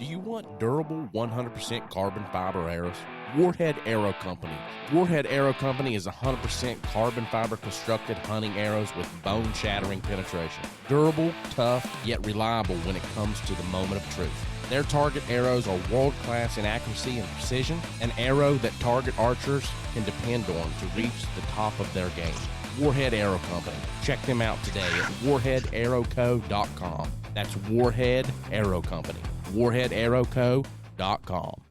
Do you want durable 100% carbon fiber arrows? Warhead Arrow Company. Warhead Arrow Company is 100% carbon fiber constructed hunting arrows with bone-shattering penetration. Durable, tough, yet reliable when it comes to the moment of truth. Their target arrows are world-class in accuracy and precision, an arrow that target archers can depend on to reach the top of their game. Warhead Arrow Company. Check them out today at warheadarrowco.com. That's Warhead Arrow Company. warheadarrowco.com.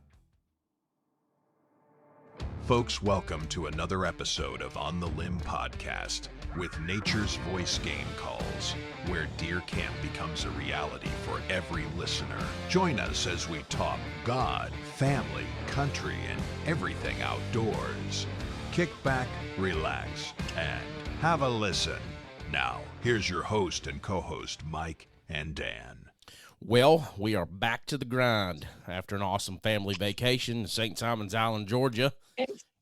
Folks, welcome to another episode of On the Limb Podcast with Nature's Voice Game Calls, where deer camp becomes a reality for every listener. Join us as we talk God, family, country, and everything outdoors. Kick back, relax, and have a listen. Now, here's your host and co-host, Mike and Dan. Well, we are back to the grind after an awesome family vacation in St. Simons Island, Georgia.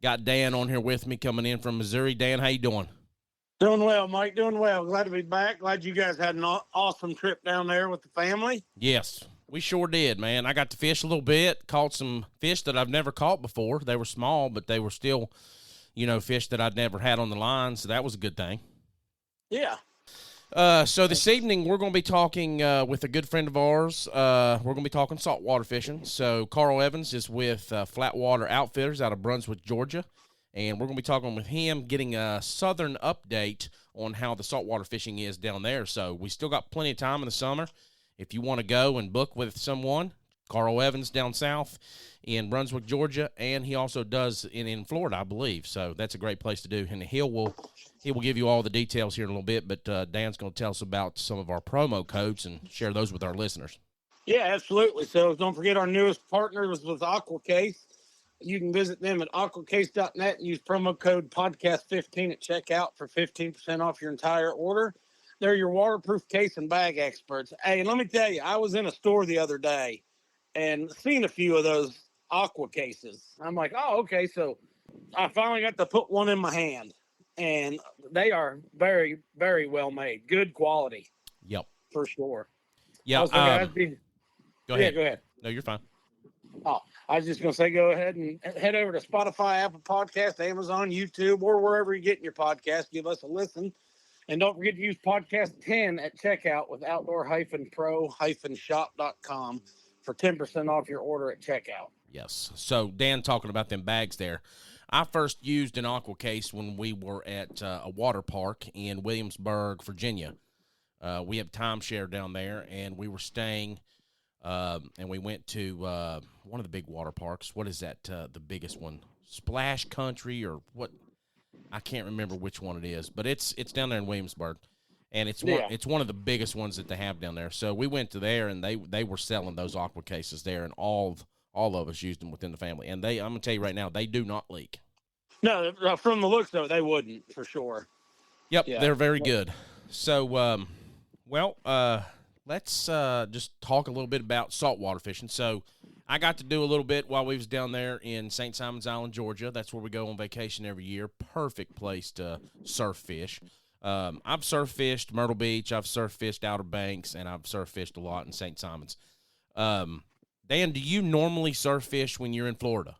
Got Dan on here with me coming in from Missouri. Dan, how you doing? Doing well, Mike. Doing well. Glad to be back. Glad you guys had an awesome trip down there with the family. Yes, we sure did, man. I got to fish a little bit, caught some fish that I've never caught before. They were small, but they were still, fish that I'd never had on the line, so that was a good thing. Yeah. So this evening, we're going to be talking with a good friend of ours. We're going to be talking saltwater fishing. So Carl Evans is with Flatwater Outfitters out of Brunswick, Georgia. And we're going to be talking with him, getting a southern update on how the saltwater fishing is down there. So we still got plenty of time in the summer. If you want to go and book with someone, Carl Evans down south in Brunswick, Georgia, and he also does in Florida, I believe. So that's a great place to do. And he will give you all the details here in a little bit, but Dan's going to tell us about some of our promo codes and share those with our listeners. Yeah, absolutely. So don't forget our newest partner was with AquaCase. You can visit them at aquacase.net and use promo code podcast15 at checkout for 15% off your entire order. They're your waterproof case and bag experts. Hey, let me tell you, I was in a store the other day and seen a few of those Aqua cases. I'm like, oh, okay. So I finally got to put one in my hand, and they are very, very well made. Good quality. Yep. For sure. Yeah. Also, guys, go ahead. Yeah, go ahead. No, you're fine. Oh, I was just going to say, go ahead and head over to Spotify, Apple Podcast, Amazon, YouTube, or wherever you're getting your podcast. Give us a listen. And don't forget to use podcast 10 at checkout with outdoor-pro-shop.com for 10% off your order at checkout. Yes. So Dan talking about them bags there. I first used an Aqua case when we were at a water park in Williamsburg, Virginia. We have timeshare down there, and we were staying, and we went to one of the big water parks. What is that, the biggest one? Splash Country or what? I can't remember which one it is, but it's down there in Williamsburg, and it's one of the biggest ones that they have down there. So we went to there, and they were selling those Aqua cases there, and all of us used them within the family. And I'm going to tell you right now, they do not leak. No, from the looks of it, they wouldn't, for sure. Yep, yeah. They're very good. So, let's just talk a little bit about saltwater fishing. So I got to do a little bit while we was down there in St. Simons Island, Georgia. That's where we go on vacation every year. Perfect place to surf fish. I've surf fished Myrtle Beach. I've surf fished Outer Banks, and I've surf fished a lot in St. Simons. Dan, do you normally surf fish when you're in Florida?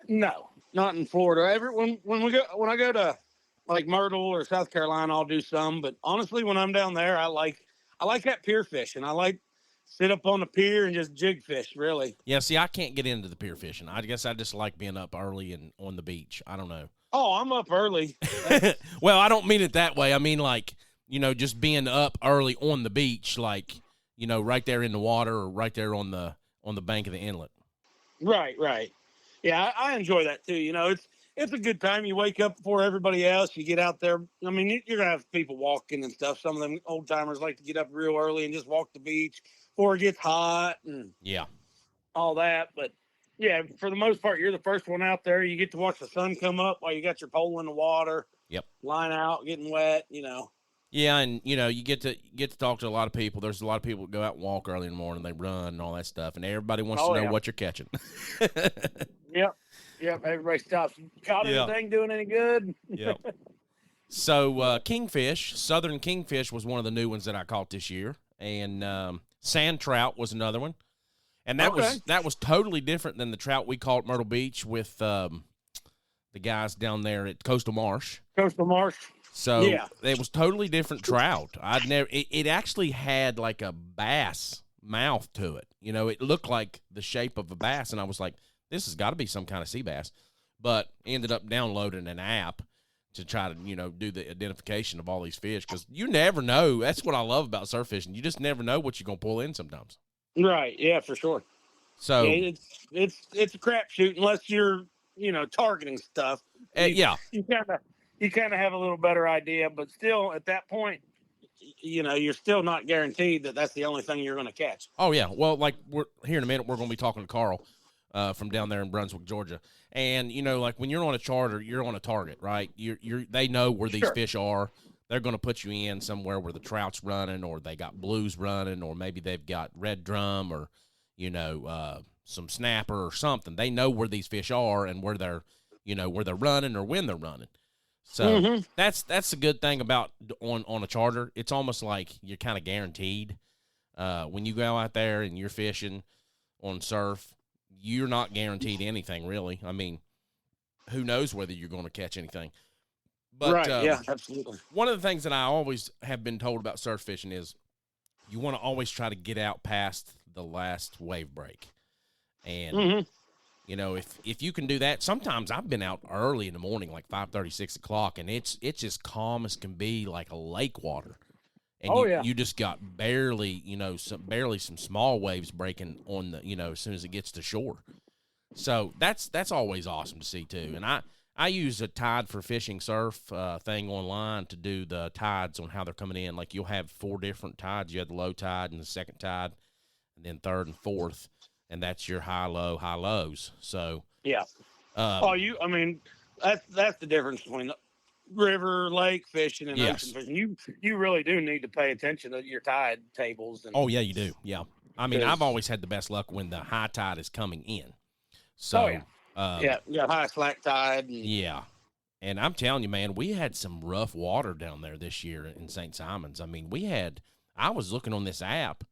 No, not in Florida. When I go to like Myrtle or South Carolina, I'll do some. But honestly, when I'm down there, I like that pier fishing. I like sit up on the pier and just jig fish. Really. Yeah. See, I can't get into the pier fishing. I guess I just like being up early and on the beach. I don't know. Oh, I'm up early. Well, I don't mean it that way. I mean, like, just being up early on the beach, like, right there in the water or right there on the bank of the inlet. Right. Yeah, I enjoy that too. It's a good time. You wake up before everybody else. You get out there. I mean, you're going to have people walking and stuff. Some of them old timers like to get up real early and just walk the beach before it gets hot and all that. But yeah, for the most part, you're the first one out there. You get to watch the sun come up while you got your pole in the water. Yep. Line out, getting wet, Yeah, and you get to talk to a lot of people. There's a lot of people that go out and walk early in the morning. They run and all that stuff, and everybody wants to know what you're catching. Yep. Everybody stops. Caught anything doing any good? Yep. So kingfish, southern kingfish was one of the new ones that I caught this year, and sand trout was another one. And that was totally different than the trout we caught at Myrtle Beach with the guys down there at Coastal Marsh. Coastal Marsh. So yeah, it was totally different trout. I'd never. It actually had like a bass mouth to it. You know, it looked like the shape of a bass, and I was like, this has got to be some kind of sea bass. But ended up downloading an app to try to, you know, do the identification of all these fish, because you never know. That's what I love about surf fishing. You just never know what you're gonna pull in sometimes. Right. Yeah, for sure. So yeah, it's a crapshoot unless you're, you know, targeting stuff. yeah, You kind of have a little better idea, but still at that point, you know, you're still not guaranteed that that's the only thing you're going to catch. Oh yeah. Well, like we're here in a minute, we're going to be talking to Carl from down there in Brunswick, Georgia. And you know, like when you're on a charter, you're on a target, right? They know where these fish are. They're going to put you in somewhere where the trout's running, or they got blues running, or maybe they've got red drum, or you know, some snapper or something. They know where these fish are and where they're, you know, where they're running or when they're running. So that's a good thing about on a charter. It's almost like you're kind of guaranteed when you go out there and you're fishing on surf. You're not guaranteed anything, really. I mean, who knows whether you're going to catch anything. But, right, yeah, absolutely. One of the things that I always have been told about surf fishing is you want to always try to get out past the last wave break. And, you know, if you can do that, sometimes I've been out early in the morning, like 5:30, 6 o'clock, and it's as calm as can be, like a lake water. And you just got barely, you know, barely some small waves breaking on the, you know, as soon as it gets to shore. So that's always awesome to see too. And I use a tide for fishing surf thing online to do the tides on how they're coming in. Like you'll have 4 different tides. You have the low tide and the second tide, and then third and fourth, and that's your high lows. So yeah. I mean, that's the difference between river, lake fishing, and ocean fishing. You really do need to pay attention to your tide tables. And, oh yeah, you do. Yeah. I mean, I've always had the best luck when the high tide is coming in. So, high slack tide. Yeah. And I'm telling you, man, we had some rough water down there this year in St. Simons. I mean, I was looking on this app,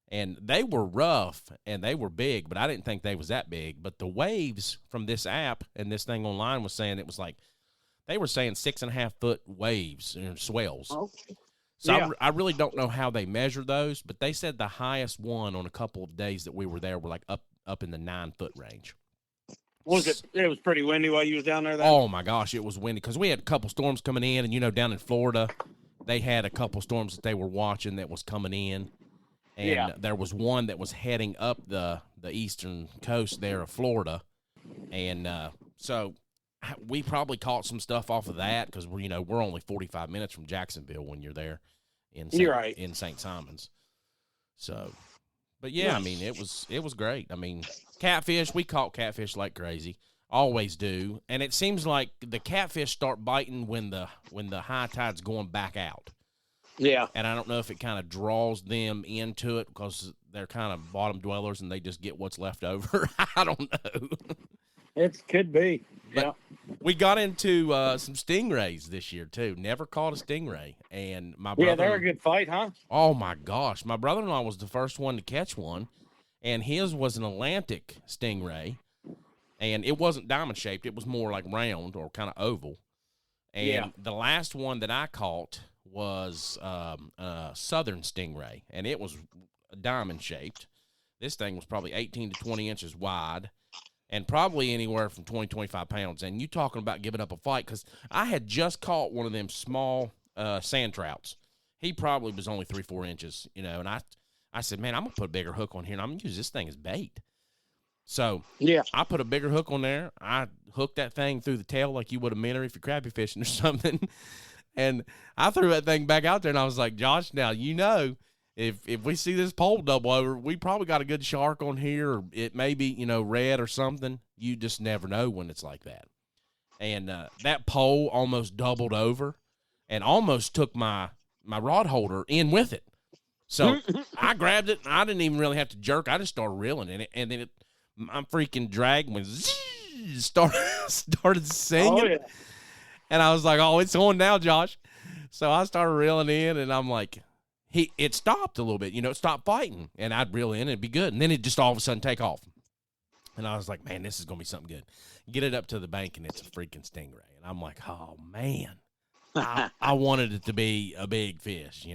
and they were rough and they were big, but I didn't think they was that big. But the waves from this app and this thing online was saying it was like, they were saying 6.5 foot waves and swells. Okay. So I really don't know how they measure those, but they said the highest one on a couple of days that we were there were like up in the 9 foot range. It was pretty windy while you was down there then? Oh my gosh, it was windy because we had a couple storms coming in, and you know, down in Florida, they had a couple storms that they were watching that was coming in, and there was one that was heading up the eastern coast there of Florida, and so we probably caught some stuff off of that because we're only 45 minutes from Jacksonville when you're there in St. Simons. So, but yeah, nice. I mean, it was great. I mean, catfish, we caught catfish like crazy, always do, and it seems like the catfish start biting when the high tide's going back out. Yeah, and I don't know if it kind of draws them into it because they're kind of bottom dwellers and they just get what's left over. I don't know. It could be. Yeah. We got into some stingrays this year too. Never caught a stingray, and my brother. Yeah, they're a good fight, huh? Oh my gosh, my brother-in-law was the first one to catch one, and his was an Atlantic stingray, and it wasn't diamond shaped. It was more like round or kind of oval. And the last one that I caught was a southern stingray, and it was diamond shaped. This thing was probably 18 to 20 inches wide. And probably anywhere from 20, 25 pounds. And you talking about giving up a fight, because I had just caught one of them small sand trouts. He probably was only 3-4 inches, and I said, man, I'm going to put a bigger hook on here, and I'm going to use this thing as bait. So I put a bigger hook on there. I hooked that thing through the tail like you would a minnow if you're crappie fishing or something. And I threw that thing back out there, and I was like, Josh, now if we see this pole double over, we probably got a good shark on here, or it may be, red or something. You just never know when it's like that. And that pole almost doubled over and almost took my rod holder in with it. So I grabbed it, and I didn't even really have to jerk. I just started reeling in it, and then my freaking drag was started singing. Oh, yeah. And I was like, oh, it's on now, Josh. So I started reeling in, and I'm like, it stopped a little bit. It stopped fighting, and I'd reel in and it'd be good, and then it just all of a sudden take off. And I was like, man, this is gonna be something good. Get it up to the bank, and it's a freaking stingray, and I'm like, oh man, I wanted it to be a big fish,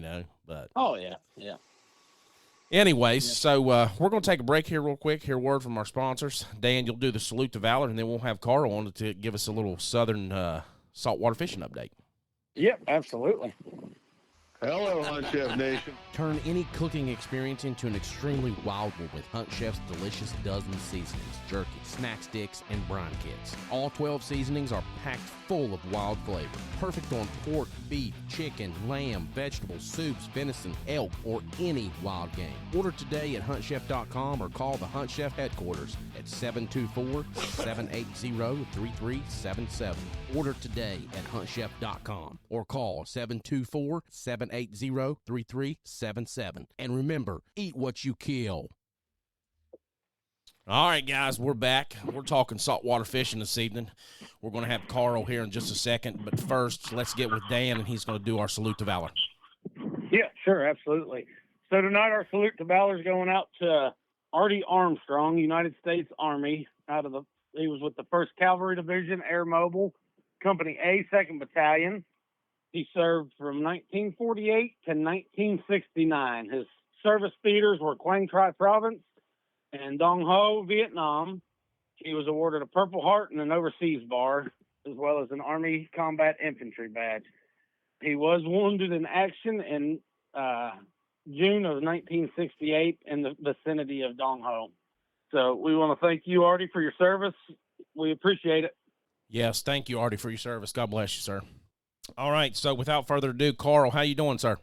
but Oh yeah. anyways, so we're going to take a break here real quick, hear a word from our sponsors. Dan, you'll do the salute to Valor, and then we'll have Carl on to give us a little southern saltwater fishing update. Yep, absolutely. Hello, Hunt Chef Nation. Turn any cooking experience into an extremely wild one with Hunt Chef's delicious dozen seasonings, jerky, snack sticks, and brine kits. All 12 seasonings are packed full of wild flavor. Perfect on pork, beef, chicken, lamb, vegetables, soups, venison, elk, or any wild game. Order today at huntchef.com or call the Hunt Chef headquarters at 724-780-3377. Order today at huntchef.com or call 724-780-3377. And remember, eat what you kill. All right, guys, we're back. We're talking saltwater fishing this evening. We're going to have Carl here in just a second, but first, let's get with Dan, and he's going to do our salute to Valor. Yeah, sure, absolutely. So tonight our salute to Valor is going out to Artie Armstrong, United States Army. He was with the 1st Cavalry Division, Air Mobile, Company A, 2nd Battalion. He served from 1948 to 1969. His service theaters were Quang Tri Province and Dong Ho, Vietnam. He was awarded a Purple Heart and an Overseas Bar, as well as an Army Combat Infantry badge. He was wounded in action in June of 1968 in the vicinity of Dong Ho. So we want to thank you, Artie, for your service. We appreciate it. Yes, thank you, Artie, for your service. God bless you, sir. All right, so without further ado, Carl, how you doing, sir?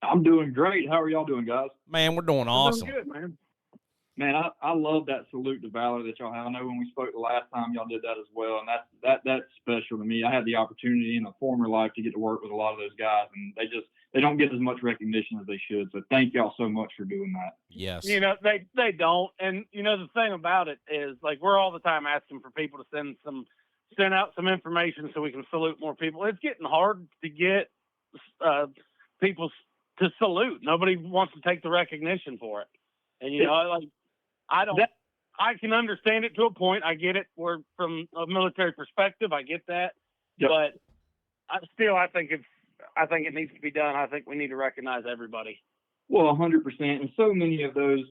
I'm doing great. How are y'all doing, guys? Man, we're doing awesome. Doing good, man. Man, I love that salute to Valor that y'all have. I know when we spoke the last time, y'all did that as well, and that's special to me. I had the opportunity in a former life to get to work with a lot of those guys, and they don't get as much recognition as they should. So thank y'all so much for doing that. Yes. They don't. And the thing about it is, like, we're all the time asking for people to send out some information so we can salute more people. It's getting hard to get people to salute. Nobody wants to take the recognition for it. And I can understand it to a point. I get it. We're from a military perspective. I get that. Yep. But I think it needs to be done. I think we need to recognize everybody. Well, 100%. And so many of those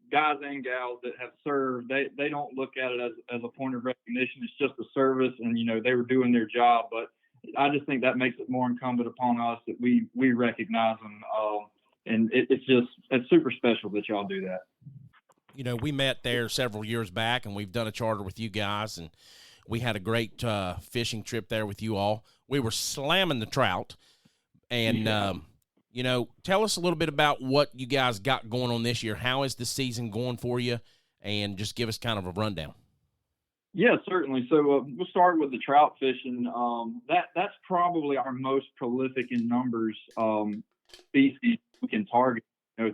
guys and gals that have served, they don't look at it as a point of recognition. It's just a service, and they were doing their job. But I just think that makes it more incumbent upon us that we recognize them. And it's super special that y'all do that. We met there several years back, and we've done a charter with you guys, and we had a great fishing trip there with you all. We were slamming the trout, and tell us a little bit about what you guys got going on this year. How is the season going for you? And just give us kind of a rundown. Yeah, certainly. So we'll start with the trout fishing. That's probably our most prolific in numbers species we can target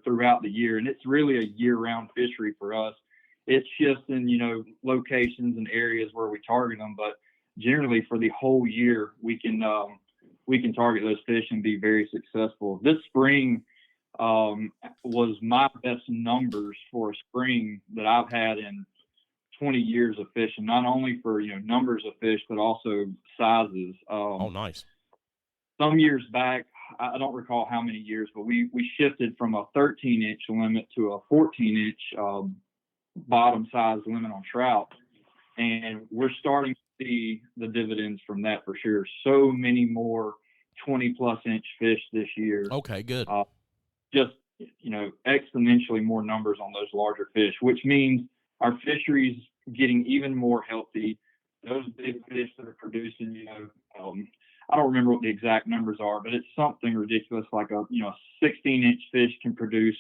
throughout the year, and it's really a year-round fishery for us. It shifts in locations and areas where we target them, but generally for the whole year we can target those fish and be very successful. This spring was my best numbers for a spring that I've had in 20 years of fishing, not only for numbers of fish but also sizes. Oh, nice. Some years back, I don't recall how many years, but we shifted from a 13-inch limit to a 14-inch bottom size limit on trout, and we're starting to see the dividends from that for sure. So many more 20-plus inch fish this year. Okay, good. Just exponentially more numbers on those larger fish, which means our fishery's getting even more healthy. Those big fish that are producing, I don't remember what the exact numbers are, but it's something ridiculous. Like a 16-inch fish can produce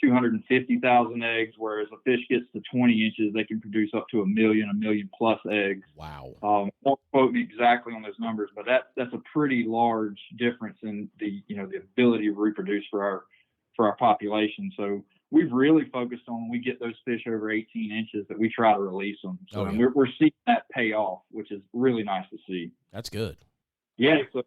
250,000 eggs, whereas a fish gets to 20 inches, they can produce up to a million plus eggs. Wow. Won't quote me exactly on those numbers, but that's a pretty large difference in the the ability to reproduce for our population. So we've really focused on when we get those fish over 18 inches that we try to release them. So we're seeing that pay off, which is really nice to see. That's good. Yeah. So,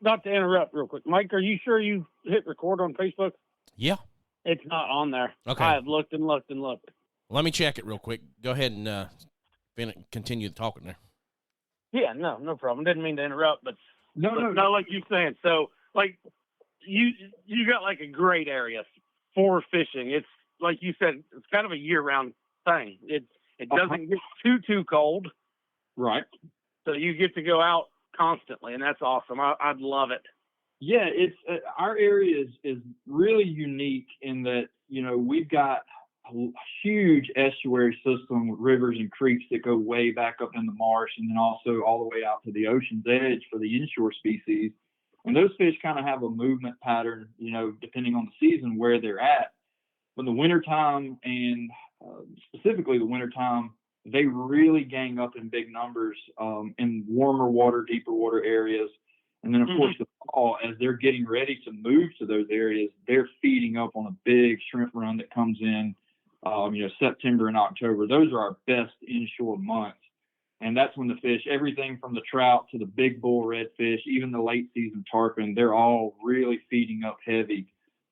Not to interrupt real quick. Mike, are you sure you hit record on Facebook? Yeah. It's not on there. Okay. I have looked and looked and looked. Let me check it real quick. Go ahead and continue talking there. Yeah, no problem. Didn't mean to interrupt, but no, like you're saying. So, like, you got like a great area for fishing. It's like you said, it's kind of a year-round thing. It doesn't get too cold, right. so you get to go out constantly, and that's awesome. I'd love it. Yeah, it's our area is really unique in that, you know, we've got a huge estuary system with rivers and creeks that go way back up in the marsh, and then also all the way out to the ocean's edge for the inshore species. And those fish kind of have a movement pattern, you know, depending on the season where they're at. When the wintertime and specifically the wintertime, they really gang up in big numbers in warmer water, deeper water areas. And then, of course, the fall, as they're getting ready to move to those areas, they're feeding up on a big shrimp run that comes in, you know, September and October. Those are our best inshore months. And that's when the fish, everything from the trout to the big bull redfish, even the late season tarpon, they're all really feeding up heavy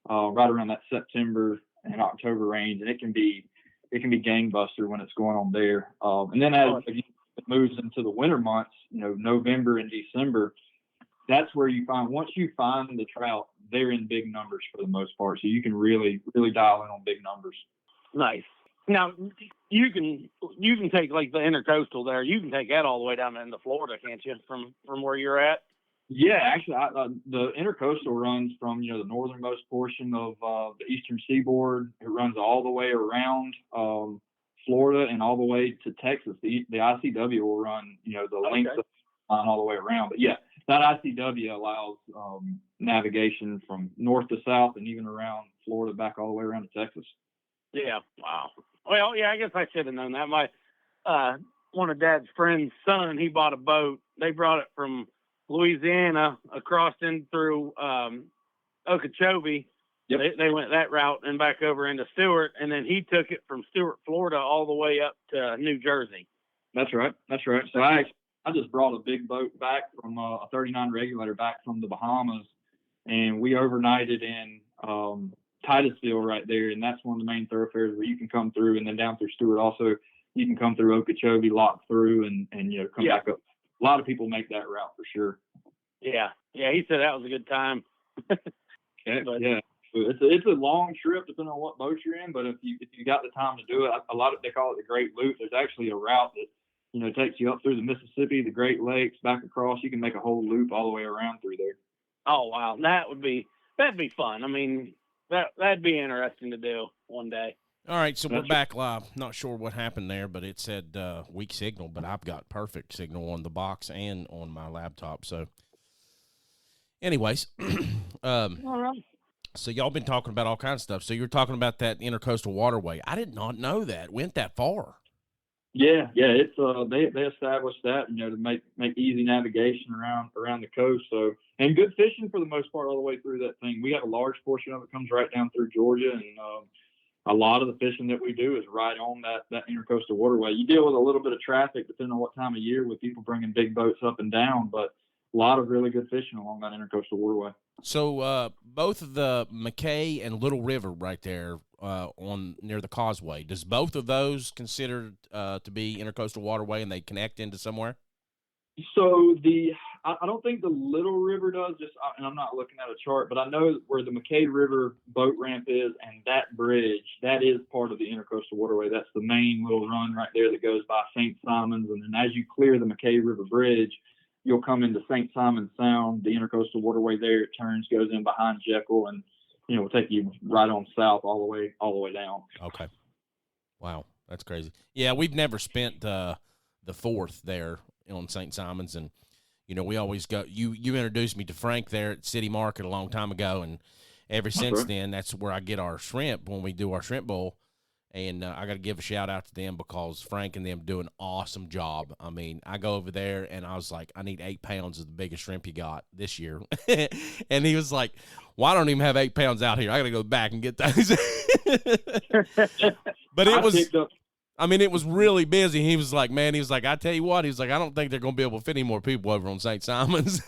right around that September and October range. And it can be gangbuster when it's going on there. And then as it moves into the winter months, you know, November and December, that's where you find, once you find the trout, they're in big numbers for the most part. So you can really, really dial in on big numbers. Nice. Now, you can take like the intercoastal there. You can take that all the way down into Florida, can't you, from where you're at? Yeah, actually, the intercoastal runs from, you know, the northernmost portion of the eastern seaboard. It runs all the way around Florida and all the way to Texas. The ICW will run, you know, the length of the line all the way around. But yeah, that ICW allows navigation from north to south and even around Florida back all the way around to Texas. Yeah. Wow. Well, yeah, I guess I should have known that. My one of Dad's friend's son, he bought a boat. They brought it from Louisiana across in through Okeechobee. Yep. They went that route and back over into Stewart, and then he took it from Stewart, Florida, all the way up to New Jersey. That's right. So I just brought a big boat back from a 39 regulator back from the Bahamas, and we overnighted in Titusville right there, and that's one of the main thoroughfares where you can come through, and then down through Stewart also you can come through Okeechobee, lock through, and you know, come back up. A lot of people make that route for sure. Yeah, he said that was a good time. Yeah, it's a long trip depending on what boat you're in, but if you got the time to do it, they call it the Great Loop. There's actually a route that, you know, takes you up through the Mississippi, the Great Lakes, back across. You can make a whole loop all the way around through there. Oh wow, that'd be fun. I mean, that'd be interesting to do one day. All right, so we're back live. Not sure what happened there, but it said weak signal, but I've got perfect signal on the box and on my laptop. So, anyways, All right. So y'all been talking about all kinds of stuff. So you were talking about that intercoastal waterway. I did not know that went that far. Yeah, it's they established that, you know, to make easy navigation around the coast. So, and good fishing for the most part all the way through that thing. We have a large portion of it comes right down through Georgia, and a lot of the fishing that we do is right on that intercoastal waterway. You deal with a little bit of traffic depending on what time of year with people bringing big boats up and down, but a lot of really good fishing along that intercoastal waterway. So both of the McKay and Little River right there on near the causeway, does both of those considered to be intercoastal waterway and they connect into somewhere? So I don't think the Little River does, and I'm not looking at a chart, but I know where the McKay River boat ramp is and that bridge, that is part of the intercoastal waterway. That's the main little run right there that goes by St. Simons. And then as you clear the McKay River Bridge, you'll come into St. Simons Sound, the intercoastal waterway there. It turns, goes in behind Jekyll, and, you know, will take you right on south all the way down. Okay. Wow, that's crazy. Yeah, we've never spent the 4th there on St. Simons, and you know, we always go. You introduced me to Frank there at City Market a long time ago, and ever since then, that's where I get our shrimp when we do our shrimp bowl. And I got to give a shout out to them because Frank and them do an awesome job. I mean, I go over there and I was like, I need 8 pounds of the biggest shrimp you got this year. And he was like, well, I don't even have 8 pounds out here. I got to go back and get those. But it was really busy. He was like, I tell you what, he was like, I don't think they're going to be able to fit any more people over on St. Simons.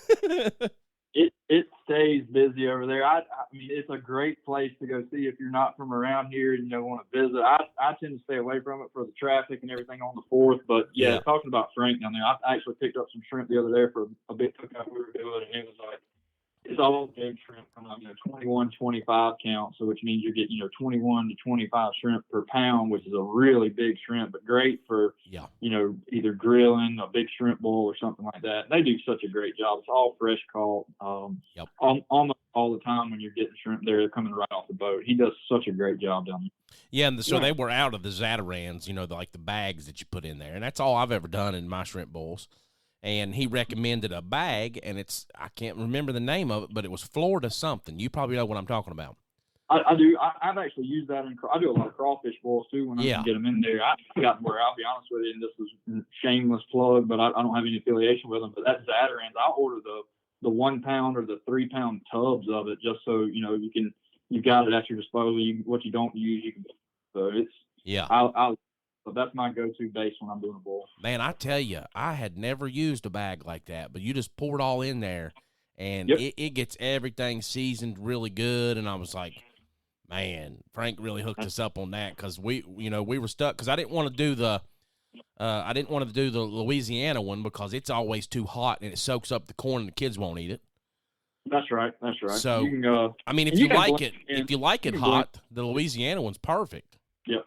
It stays busy over there. I mean, it's a great place to go see if you're not from around here and want to visit. I tend to stay away from it for the traffic and everything on the 4th. But yeah, talking about Frank down there, I actually picked up some shrimp the other day for a big cookout we were doing, and it was like, it's all big shrimp from 21, 25 count, so which means you're getting 21 to 25 shrimp per pound, which is a really big shrimp, but great for either grilling a big shrimp bowl or something like that. They do such a great job. It's all fresh caught. Almost all the time when you're getting shrimp there, they're coming right off the boat. He does such a great job down there. Yeah, and so they were out of the Zatarans, like the bags that you put in there, and that's all I've ever done in my shrimp bowls. And he recommended a bag, and I can't remember the name of it, but it was Florida something. You probably know what I'm talking about. I do. I've actually used that I do a lot of crawfish boils too when I can get them in there. I got where, I'll be honest with you, and this is a shameless plug, but I don't have any affiliation with them. But that Zatarans, I'll order the 1 pound or the 3 pound tubs of it just so you've got it at your disposal. What you don't use, you can. So it's So that's my go-to base when I'm doing a boil. Man, I tell you, I had never used a bag like that, but you just pour it all in there, and it gets everything seasoned really good. And I was like, man, Frank really hooked us up on that because we were stuck because I didn't want to do the Louisiana one because it's always too hot and it soaks up the corn and the kids won't eat it. That's right. So you can, I mean, if you like it hot, the Louisiana one's perfect. Yep.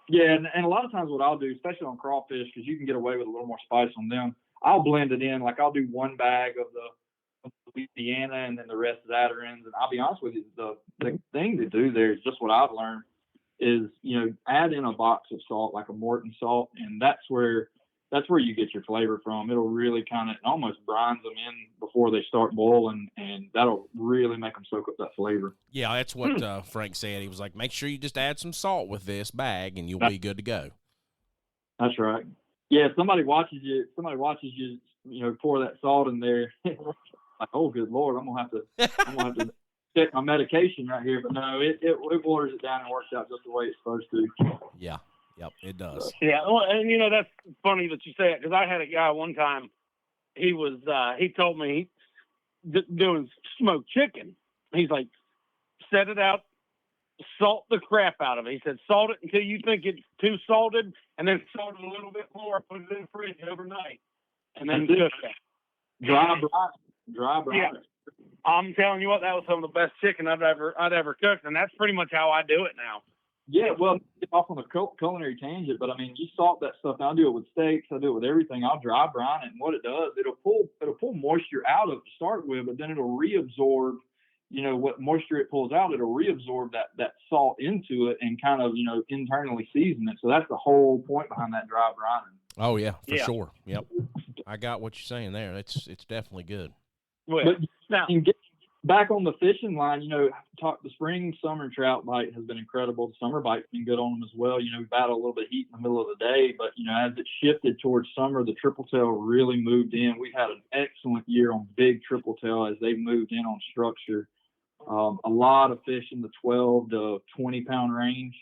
Yeah, and a lot of times what I'll do, especially on crawfish, because you can get away with a little more spice on them, I'll blend it in. Like I'll do 1 bag of the Louisiana and then the rest of Zatarans. And I'll be honest with you, the thing to do there is just what I've learned is, add in a box of salt, like a Morton salt, and that's where you get your flavor from. It'll really kind of almost brines them in before they start boiling, and that'll really make them soak up that flavor. Yeah, that's what Frank said. He was like, make sure you just add some salt with this bag, and you'll be good to go. That's right. Yeah, if somebody watches you, pour that salt in there. Like, oh, good Lord, I'm gonna have to check my medication right here. But no, it waters it down and works out just the way it's supposed to. Yeah. Yep, it does. Yeah, well, and that's funny that you say it because I had a guy one time. He told me doing smoked chicken. He's like, set it out, salt the crap out of it. He said, salt it until you think it's too salted, and then salt it a little bit more. Put it in the fridge overnight, and then cook it. Dry brine. Yeah. I'm telling you what, that was some of the best chicken I'd ever cooked, and that's pretty much how I do it now. Yeah, well, get off on a culinary tangent, but I mean, you salt that stuff. I'll do it with steaks. I do it with everything. I'll dry brine it, and what it does, it'll pull moisture out of it to start with, but then it'll reabsorb. What moisture it pulls out, it'll reabsorb that salt into it and kind of internally season it. So that's the whole point behind that dry brining. Oh yeah, for sure. Yep, I got what you're saying there. It's definitely good. Well, but now, back on the fishing line, the spring, summer trout bite has been incredible. The summer bite's been good on them as well. We battle a little bit of heat in the middle of the day, but, as it shifted towards summer, the triple tail really moved in. We've had an excellent year on big triple tail as they've moved in on structure. A lot of fish in the 12 to 20 pound range.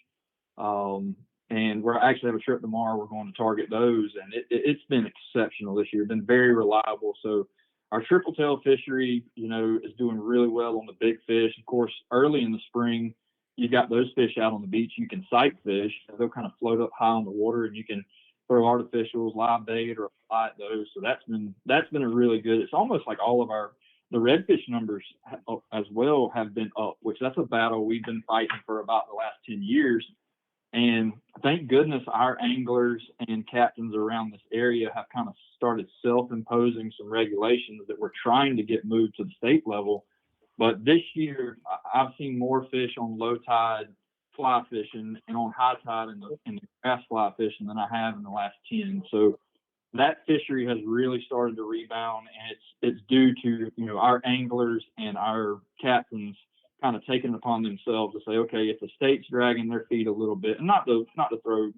And we're actually have a trip tomorrow. We're going to target those, and it's been exceptional this year. Been very reliable. So, our triple tail fishery, is doing really well on the big fish. Of course, early in the spring, you got those fish out on the beach. You can sight fish. They'll kind of float up high on the water, and you can throw artificials, live bait, or apply at those. So that's been a really good. It's almost like all of the redfish numbers as well have been up, which that's a battle we've been fighting for about the last 10 years. And thank goodness our anglers and captains around this area have kind of started self-imposing some regulations that we're trying to get moved to the state level. But this year, I've seen more fish on low tide fly fishing and on high tide in the grass fly fishing than I have in the last 10. So that fishery has really started to rebound, and it's due to our anglers and our captains kind of taking it upon themselves to say, okay, if the state's dragging their feet a little bit, and not to throw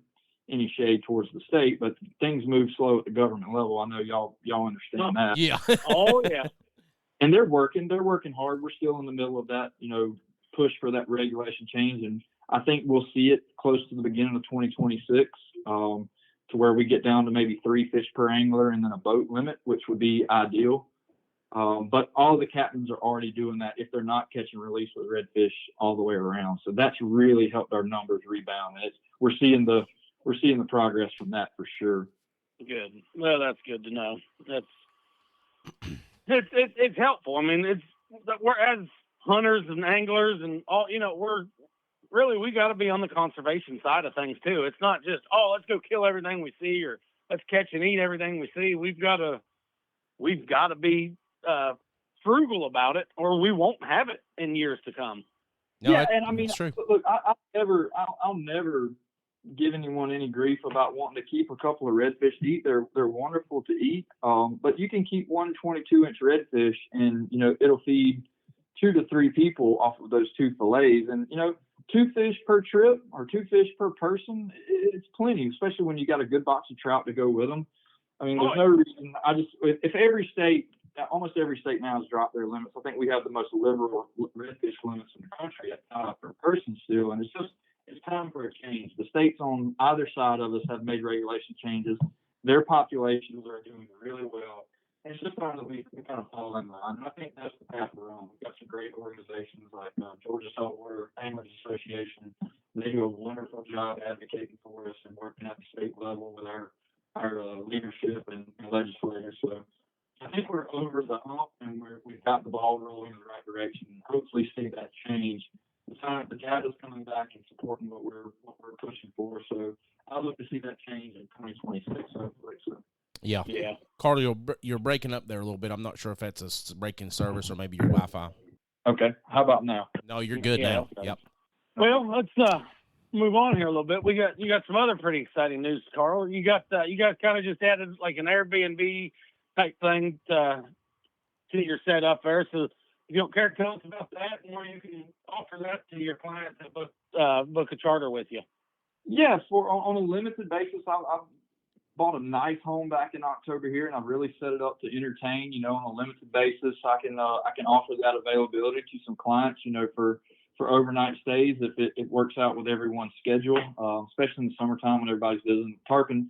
any shade towards the state, but things move slow at the government level. I know y'all understand that. Yeah. Oh yeah. And they're working hard. We're still in the middle of that, push for that regulation change. And I think we'll see it close to the beginning of 2026, to where we get down to maybe 3 fish per angler and then a boat limit, which would be ideal. But all the captains are already doing that if they're not catch and release with redfish all the way around. So that's really helped our numbers rebound. We're seeing the progress from that for sure. Good. Well, that's good to know. It's helpful. I mean, we're as hunters and anglers and all, we got to be on the conservation side of things too. It's not just, let's go kill everything we see or let's catch and eat everything we see. We've got to be frugal about it, or we won't have it in years to come. No, yeah, and I mean, true. Look, I'll never give anyone any grief about wanting to keep a couple of redfish to eat. They're wonderful to eat, but you can keep one 22-inch redfish, and it'll feed 2 to 3 people off of those 2 fillets, and 2 fish per trip or 2 fish per person, it's plenty, especially when you got a good box of trout to go with them. I mean, there's no reason. If every state, almost every state now has dropped their limits. I think we have the most liberal redfish limits in the country per person still, and it's time for a change. The states on either side of us have made regulation changes. Their populations are doing really well. And it's just time that we kind of fall in line. And I think that's the path we're on. We've got some great organizations like Georgia Saltwater Anglers Association. They do a wonderful job advocating for us and working at the state level with our leadership and legislators. So I think we're over the hump, and we've got the ball rolling in the right direction, and hopefully see that change. The data's coming back and supporting what we're pushing for. So I look to see that change in 2026, hopefully. So. Yeah. Carl, you're breaking up there a little bit. I'm not sure if that's a breaking service or maybe your Wi-Fi. Okay. How about now? No, you're good now. Okay. Yep. Well, let's move on here a little bit. You got some other pretty exciting news, Carl. You guys kind of just added like an Airbnb type thing to your setup there. So if you don't care to tell us about that and where you can offer that to your clients that book a charter with you. Yeah, on a limited basis, I've bought a nice home back in October here, and I've really set it up to entertain. On a limited basis, I can offer that availability to some clients. For overnight stays if it works out with everyone's schedule, especially in the summertime when everybody's visiting. Tarpon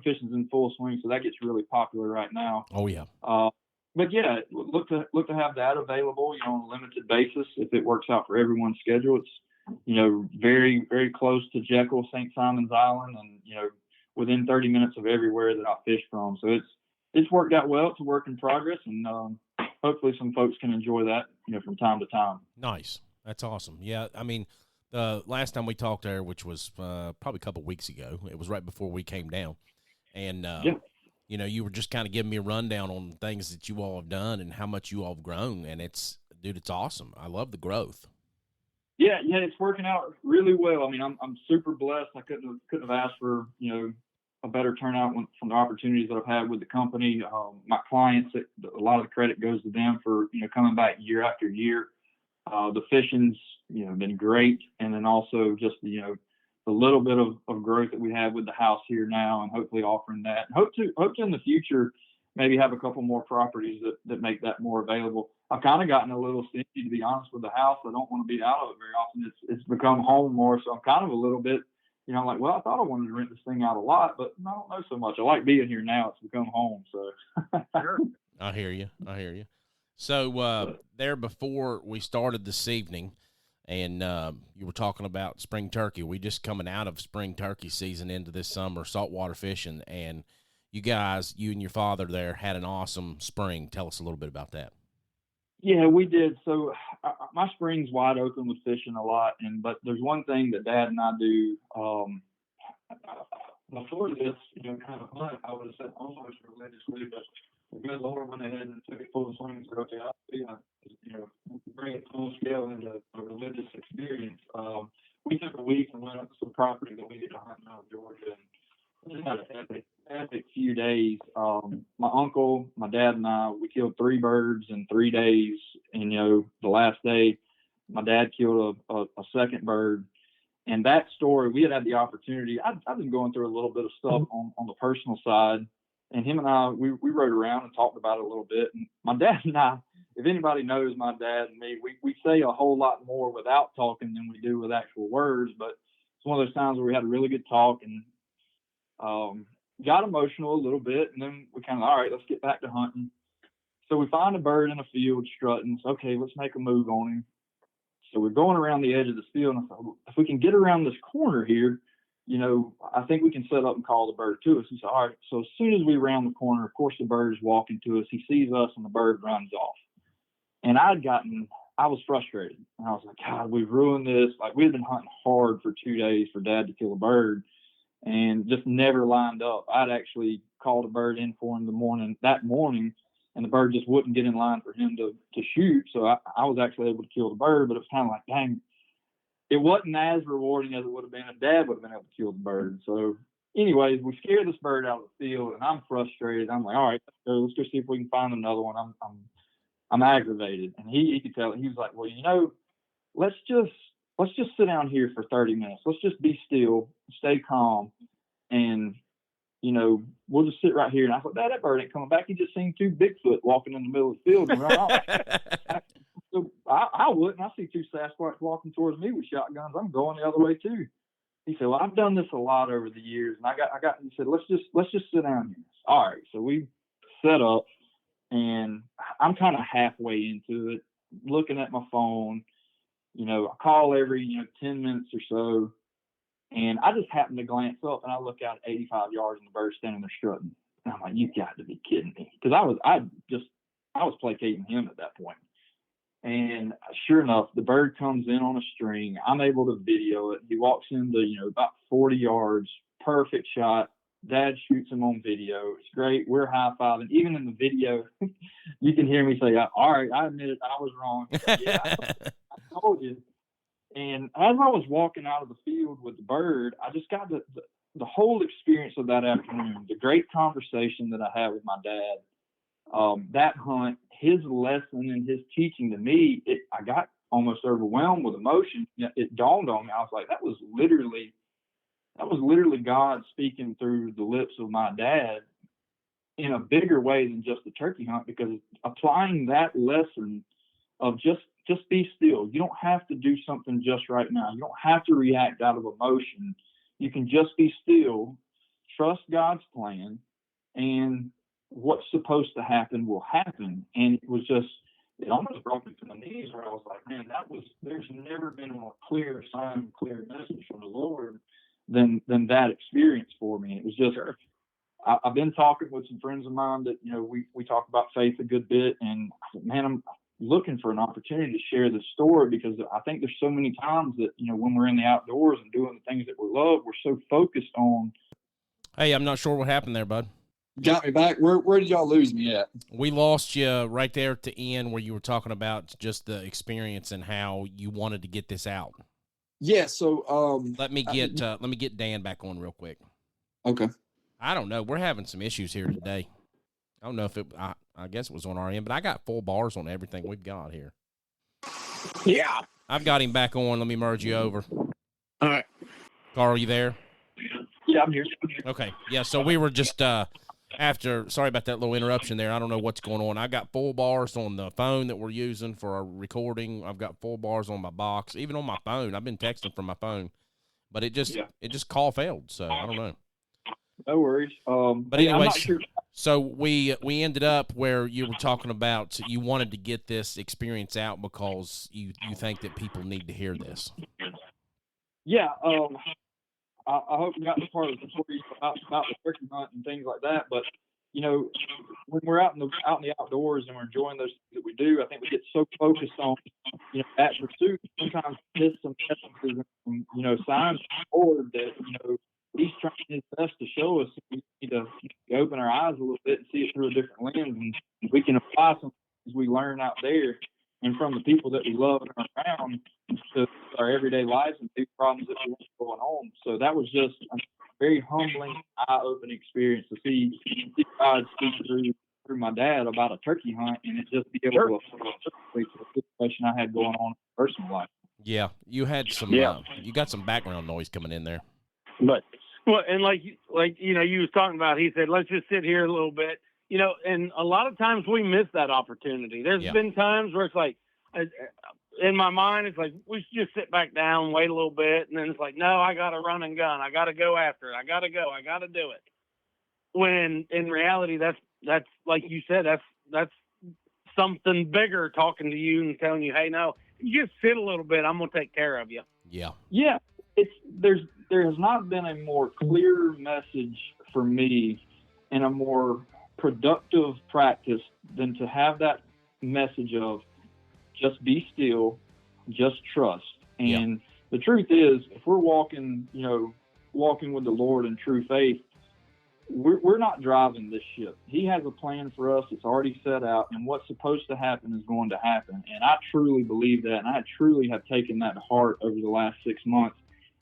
fishing's in full swing, so that gets really popular right now. Oh yeah. But yeah, look to have that available, on a limited basis if it works out for everyone's schedule. It's very, very close to Jekyll, St. Simon's Island, and within 30 minutes of everywhere that I fish from. So it's worked out well. It's a work in progress, and hopefully some folks can enjoy that, from time to time. Nice. That's awesome. Yeah, I mean, the last time we talked there, which was probably a couple of weeks ago, it was right before we came down, and you were just kind of giving me a rundown on things that you all have done and how much you all have grown, and it's awesome. I love the growth. Yeah, it's working out really well. I mean, I'm super blessed. I couldn't have asked for a better turnout from the opportunities that I've had with the company. My clients, a lot of the credit goes to them for coming back year after year. The fishing's been great, and then also just the little bit of growth that we have with the house here now, and hopefully offering that. Hope to in the future maybe have a couple more properties that make that more available. I've kind of gotten a little stingy, to be honest, with the house. I don't want to be out of it very often. It's become home more, so I'm kind of a little bit like, well, I thought I wanted to rent this thing out a lot, but I don't know so much. I like being here now. It's become home, so. Sure. I hear you. So there before we started this evening, and you were talking about spring turkey. We just coming out of spring turkey season into this summer saltwater fishing, and you and your father there had an awesome spring. Tell us a little bit about that. Yeah, we did. So my spring's wide open with fishing a lot, but there's one thing that Dad and I do. Before this, kind of hunt, I would have said almost religiously, but the good Lord went ahead and took it full swing and said, okay, I'll bring it full scale into a religious experience. We took a week and went up to some property that we did a hunt out of Georgia, and we had an epic few days. My uncle, my dad, and I, we killed 3 birds in 3 days, and the last day, my dad killed a second bird. And that story, we had the opportunity. I've been going through a little bit of stuff on the personal side, and him and I, we rode around and talked about it a little bit. And my dad and I, if anybody knows my dad and me, we say a whole lot more without talking than we do with actual words. But it's one of those times where we had a really good talk and got emotional a little bit, and then we kind of, all right, let's get back to hunting. So we find a bird in a field strutting. So, okay, let's make a move on him. So we're going around the edge of this field, and I thought, if we can get around this corner here, I think we can set up and call the bird to us. He said, all right. So as soon as we round the corner, of course, the bird is walking to us. He sees us, and the bird runs off. And I was frustrated. And I was like, God, we've ruined this. Like, we had been hunting hard for 2 days for Dad to kill a bird and just never lined up. I'd actually called a bird in for him that morning, and the bird just wouldn't get in line for him to shoot. So I was actually able to kill the bird, but it was kind of like, dang, it wasn't as rewarding as it would have been if Dad would have been able to kill the bird. So anyways, we scared this bird out of the field, and I'm frustrated. I'm like, all right, let's go see if we can find another one. I'm aggravated. And he could tell it. He was like, well, let's just sit down here for 30 minutes. Let's just be still, stay calm, and we'll just sit right here. And I thought, that bird ain't coming back. He just seen 2 Bigfoot walking in the middle of the field and run off. So I wouldn't. I see 2 Sasquatch walking towards me with shotguns. I'm going the other way too. He said, well, I've done this a lot over the years, and he said, let's just sit down here. All right. So we set up, and I'm kind of halfway into it, looking at my phone. I call every 10 minutes or so, and I just happen to glance up, and I look out at 85 yards, and the bird's standing there strutting. And I'm like, you got to be kidding me, because I was placating him at that point. And sure enough, the bird comes in on a string. I'm able to video it. He walks into about 40 yards, perfect shot. Dad shoots him on video. It's great. We're high-fiving. Even in the video, you can hear me say, all right, I admit it. I was wrong. Yeah, I told you. And as I was walking out of the field with the bird, I just got the whole experience of that afternoon, the great conversation that I had with my dad, that hunt, his lesson and his teaching to me, I got almost overwhelmed with emotion. It dawned on me. I was like, that was literally God speaking through the lips of my dad in a bigger way than just the turkey hunt, because applying that lesson of just be still. You don't have to do something just right now. You don't have to react out of emotion. You can just be still, trust God's plan, and what's supposed to happen will happen. And it almost brought me to my knees, where I was like, man, there's never been a more clear sign, clear message from the Lord than that experience for me. It was just, I've been talking with some friends of mine that, we talk about faith a good bit, and man, I'm looking for an opportunity to share this story, because I think there's so many times that, when we're in the outdoors and doing the things that we love, we're so focused on. Hey, I'm not sure what happened there, bud. Got me back. Where did y'all lose me at? We lost you right there at the end, where you were talking about just the experience and how you wanted to get this out. Yeah. So let me get Dan back on real quick. Okay. I don't know. We're having some issues here today. I don't know if I guess it was on our end, but I got full bars on everything we've got here. Yeah. I've got him back on. Let me merge you over. All right. Carl, you there? Yeah, I'm here. Okay. Yeah. So we were just sorry about that little interruption there. I don't know what's going on. I got full bars on the phone that we're using for our recording. I've got full bars on my box, even on my phone. I've been texting from my phone, but it just call failed. So I don't know. No worries. But anyways, sure. So we ended up where you were talking about you wanted to get this experience out because you think that people need to hear this. Yeah. I hope you got the part of the story about the turkey hunt and things like that. But when we're out in the outdoors and we're enjoying those things that we do, I think we get so focused on that pursuit. Sometimes miss some messages and signs forward that He's trying his best to show us. We need to open our eyes a little bit and see it through a different lens, and we can apply some things we learn out there and from the people that we love and are around to our everyday lives and big problems that we want going on. So that was just a very humbling, eye-opening experience to see God speak through my dad about a turkey hunt, and it just be able to apply to the situation I had going on in my personal life. Yeah, you had some. You got some background noise coming in there. But and like you was talking about, he said, let's just sit here a little bit, and a lot of times we miss that opportunity. There's been times where it's like, in my mind, it's like, we should just sit back down, wait a little bit. And then it's like, no, I got to run and gun. I got to go after it. I got to go. I got to do it. When in reality, that's like you said, that's something bigger talking to you and telling you, hey, no, you just sit a little bit. I'm going to take care of you. Yeah. Yeah, there has not been a more clear message for me and a more productive practice than to have that message of just be still, just trust. And the truth is, if we're walking with the Lord in true faith, we're not driving this ship. He has a plan for us. It's already set out, and what's supposed to happen is going to happen. And I truly believe that, and I truly have taken that to heart over the last 6 months.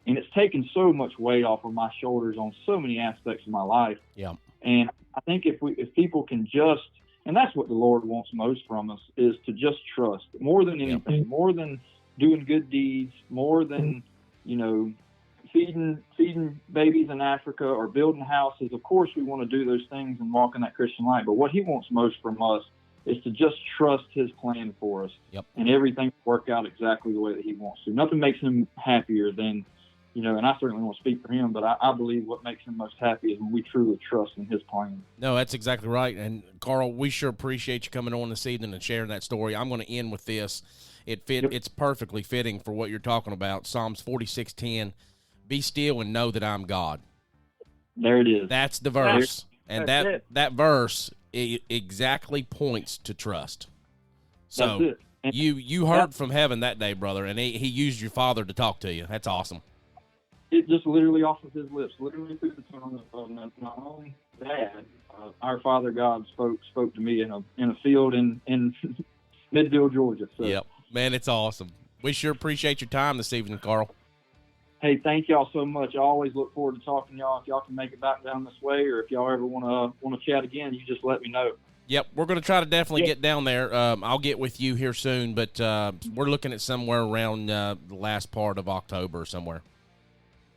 And it's taken so much weight off of my shoulders on so many aspects of my life. Yeah. And I think if people can just, and that's what the Lord wants most from us, is to just trust more than anything, more than doing good deeds, more than, feeding babies in Africa or building houses. Of course, we want to do those things and walk in that Christian light. But what he wants most from us is to just trust his plan for us, and everything work out exactly the way that he wants to. Nothing makes him happier than, and I certainly won't speak for him, but I believe what makes him most happy is when we truly trust in his plan. No, that's exactly right. And Carl, we sure appreciate you coming on this evening and sharing that story. I'm going to end with this. It's perfectly fitting for what you're talking about. Psalms 46:10. Be still and know that I'm God. There it is. That's the verse. And That's that verse exactly points to trust. So That's it. you heard from heaven that day, brother, and he used your father to talk to you. That's awesome. It just literally off of his lips, literally through the tongue of my own dad. Our Father God spoke to me in a field in Midville, Georgia. So. Yep. Man, it's awesome. We sure appreciate your time this evening, Carl. Hey, thank y'all so much. I always look forward to talking to y'all. If y'all can make it back down this way, or if y'all ever want to chat again, you just let me know. Yep, we're going to try to definitely get down there. I'll get with you here soon, but we're looking at somewhere around the last part of October or somewhere.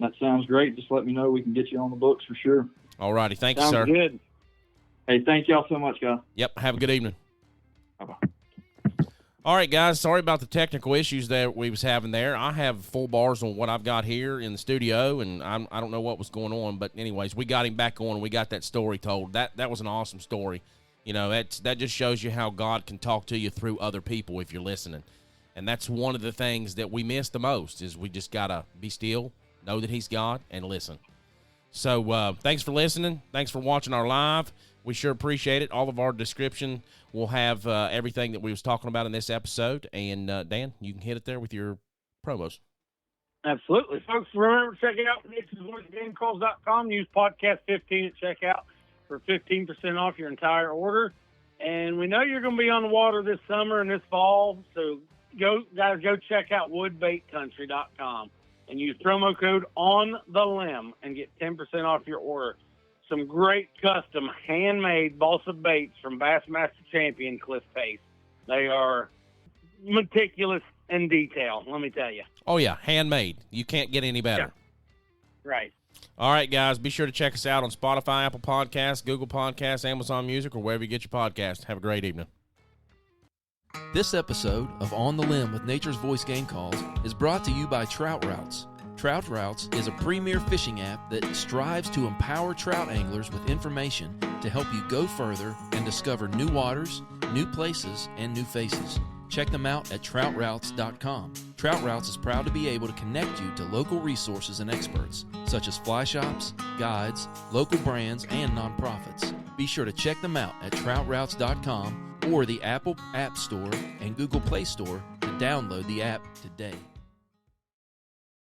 That sounds great. Just let me know. We can get you on the books for sure. All righty. Thank you, Sounds sir. good. Hey, thank y'all so much, guys. Yep, have a good evening. Bye-bye. All right, guys, sorry about the technical issues that we was having there. I have full bars on what I've got here in the studio, and I don't know what was going on. But anyways, we got him back on, and we got that story told. That was an awesome story. That just shows you how God can talk to you through other people if you're listening. And that's one of the things that we miss the most is we just got to be still, know that he's God, and listen. So thanks for listening. Thanks for watching our live. We sure appreciate it. All of our description will have everything that we was talking about in this episode. And, Dan, you can hit it there with your promos. Absolutely. Folks, remember to check out naturesvoicegamecalls.com. Use podcast 15 at checkout for 15% off your entire order. And we know you're going to be on the water this summer and this fall, so go check out woodbaitcountry.com and use promo code ONTHELIMB and get 10% off your order. Some great custom handmade balsa baits from Bassmaster Champion Cliff Pace. They are meticulous in detail, let me tell you. Oh, yeah, handmade. You can't get any better. Yeah. Right. All right, guys, be sure to check us out on Spotify, Apple Podcasts, Google Podcasts, Amazon Music, or wherever you get your podcast. Have a great evening. This episode of On the Limb with Nature's Voice Game Calls is brought to you by Trout Routes. Trout Routes is a premier fishing app that strives to empower trout anglers with information to help you go further and discover new waters, new places, and new faces. Check them out at troutroutes.com. Trout Routes is proud to be able to connect you to local resources and experts, such as fly shops, guides, local brands, and nonprofits. Be sure to check them out at troutroutes.com or the Apple App Store and Google Play Store to download the app today.